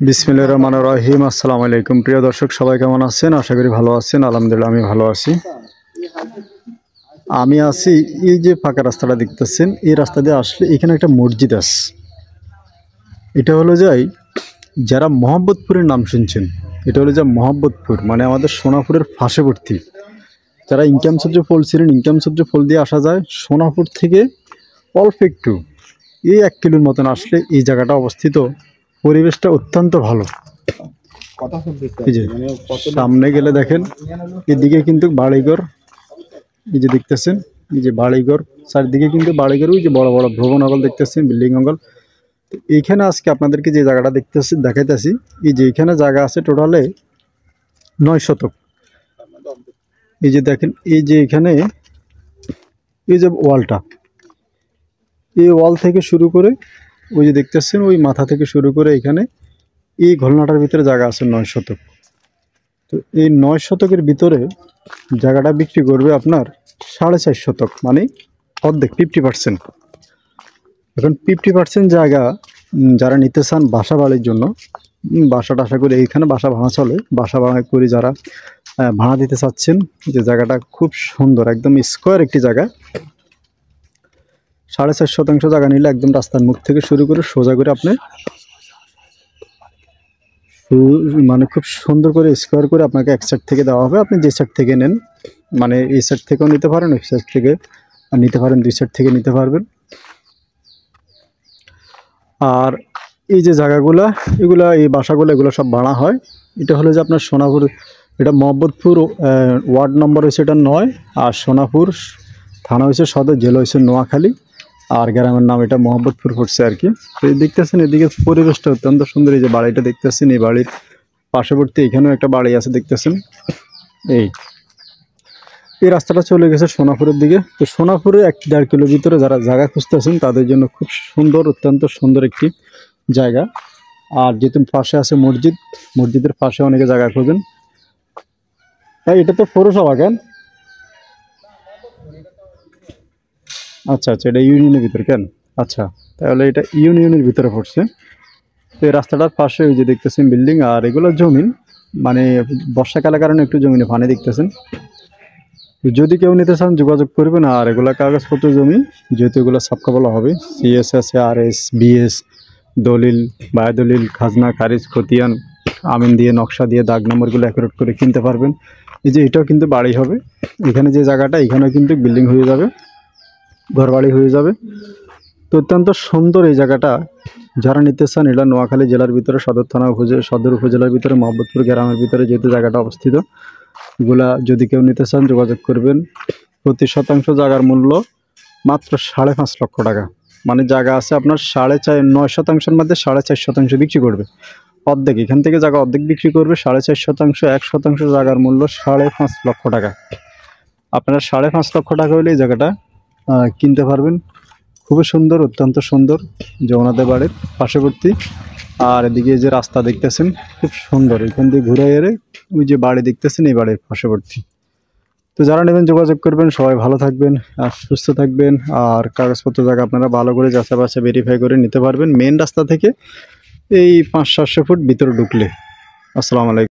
বিসমিল্লাহির রহমানির রহিম। আসসালামু আলাইকুম প্রিয় দর্শক, সবাই কেমন আছেন? আশা করি ভালো আছেন। আলহামদুলিল্লাহ আমি ভালো আছি। আমি আছি এই যে ফাঁকা রাস্তাটা দেখতেছেন, এই রাস্তা দিয়ে আসলে এখানে একটা মসজিদ আছে। এটা হলো যাই যারা মোহাম্মদপুরের নাম শুনছেন, এটা হলো যে মোহাম্মদপুর মানে আমাদের সোনাপুরের পার্শ্ববর্তী। যারা ইনকাম সূত্রে ফল ছিলেন, ইনকাম সূত্রে ফল দিয়ে আসা যায় সোনাপুর থেকে অল্প একটু এই 1 কিলোর মতন আসলে এই জায়গাটা অবস্থিত। পরিবেশটা অত্যন্ত ভালো। এই যে সামনে গেলে দেখেন এদিকে কিন্তু বাড়িঘর, এই যে দেখতেছেন এই যে বাড়িঘর, চারদিকে কিন্তু বাড়িঘর, ওই যে বড় বড় ভবন অগল দেখতেছেন, বিল্ডিং অগল। তো এইখানে আজকে আপনাদেরকে যে জায়গাটা দেখাইতেছি, এই যে এখানে জায়গা আছে টোটালে 9 শতক। এই যে দেখেন এই যে এখানে এই যে ওয়ালটা, এই ওয়াল থেকে শুরু করে ওই যে দেখতেছেন ওই মাথা থেকে শুরু করে এখানে এই ঘলনাটার ভিতরে জায়গা আছে 9 শতক। তো এই 9 শতকের ভিতরে জায়গাটা বিক্রি করবে আপনার 4.5 শতক, মানে অর্ধেক 50%। এখন 50% জায়গা যারা নিতে চান বাসা বাড়ির জন্য, বাসা টাসা করে এইখানে বাসা ভাড়া চলে, বাসা ভাড়া করে যারা ভাড়া দিতে চাচ্ছেন, যে জায়গাটা খুব সুন্দর, একদম স্কোয়ার একটি জায়গা। 4.5 শতাংশ জায়গা নিলে একদম রাস্তার মুখ থেকে শুরু করে সোজা করে আপনি মানে খুব সুন্দর করে স্কোয়ার করে আপনাকে এক সাইড থেকে দেওয়া হবে। আপনি যে সাইড থেকে নেন, মানে এই সাইড থেকেও নিতে পারেন, ওই সাইড থেকে নিতে পারেন, দুই সাইড থেকে নিতে পারবেন। আর এই যে জায়গাগুলা, এগুলা এই বাসাগুলো এগুলো সব ভাড়া হয়। এটা হলো যে আপনার সোনাপুর, এটা মোহাম্মদপুর ওয়ার্ড নম্বর হয়েছে এটা 9, আর সোনাপুর থানা হয়েছে সদর, জেলা হয়েছে নোয়াখালী, আর গ্রামের নাম এটা মোহাম্মদপুর পড়ছে আর কি। তো এই দেখতেছেন এদিকে পরিবেশটা অত্যন্ত সুন্দর। এই যে বাড়িটা দেখতেছেন, এই বাড়ির পার্শ্ববর্তী এখানেও একটা বাড়ি আছে দেখতেছেন। এই রাস্তাটা চলে গেছে সোনাপুরের দিকে। তো সোনাপুরে 1-1.5 কিলো ভিতরে যারা জায়গা খুঁজতেছেন তাদের জন্য খুব সুন্দর, অত্যন্ত সুন্দর একটি জায়গা। আর যেহেতু পাশে আছে মসজিদ, মসজিদের পাশে অনেকে জায়গা খোঁজেন। তাই এটা তো পৌরসভা কেন? আচ্ছা আচ্ছা, এটা ইউনিয়নের ভিতরে কেন? আচ্ছা, তাহলে এটা ইউনিয়নের ভিতরে পড়ছে। তো এই রাস্তাটার পাশে ওই যে দেখতেছেন বিল্ডিং, আর এগুলো জমিন, মানে বর্ষাকালের কারণে একটু জমিনে পানি দেখতেছেন। যদি কেউ নিতে চান যোগাযোগ করবেন। আর এগুলা কাগজপত্র জমি, যেহেতু এগুলো সাবকা বলা হবে, CSS RS BS দলিল, বায়দলিল, খাজনা, খারিজ, খতিয়ান, আমিন দিয়ে, নকশা দিয়ে, দাগ নম্বরগুলো অ্যাকুরেট করে কিনতে পারবেন। এই যে এটাও কিন্তু বাড়ি হবে, এখানে যে জায়গাটা এখানেও কিন্তু বিল্ডিং হয়ে যাবে, ঘর বাড়ি হয়ে যাবে। তো অত্যন্ত সুন্দর এই জায়গাটা। যারা নিতে চান, এটা নোয়াখালী জেলার ভিতরে সদর থানা সদর উপজেলার ভিতরে মোহাম্মদপুর গ্রামের ভিতরে যেহেতু জায়গাটা অবস্থিত, এগুলা যদি কেউ নিতে চান যোগাযোগ করবেন। প্রতি শতাংশ জায়গার মূল্য মাত্র 5.5 লক্ষ টাকা। মানে জায়গা আছে আপনার 9.5 শতাংশের মধ্যে 4.5 শতাংশ বিক্রি করবে, অর্ধেক এখান থেকে জায়গা অর্ধেক বিক্রি করবে 4.5 শতাংশ। 1 শতাংশ জায়গার মূল্য 5.5 লক্ষ টাকা। আপনারা 5.5 লক্ষ টাকা হলে এই জায়গাটা কিনতে পারবেন। খুবই সুন্দর, অত্যন্ত সুন্দর, যে ওনাদের বাড়ির পার্শ্ববর্তী। আর এদিকে যে রাস্তা দেখতেছেন খুব সুন্দর, এখান দিয়ে ঘুরে এরে ওই যে বাড়ি দেখতেছেন, এই বাড়ির পার্শ্ববর্তী। তো যারা নেবেন যোগাযোগ করবেন। সবাই ভালো থাকবেন আর সুস্থ থাকবেন। আর কাগজপত্র জায়গা আপনারা ভালো করে যাচাই বাছাই ভেরিফাই করে নিতে পারবেন মেন রাস্তা থেকে এই 500-700 ফুট ভিতরে ঢুকলে। আসসালামু আলাইকুম।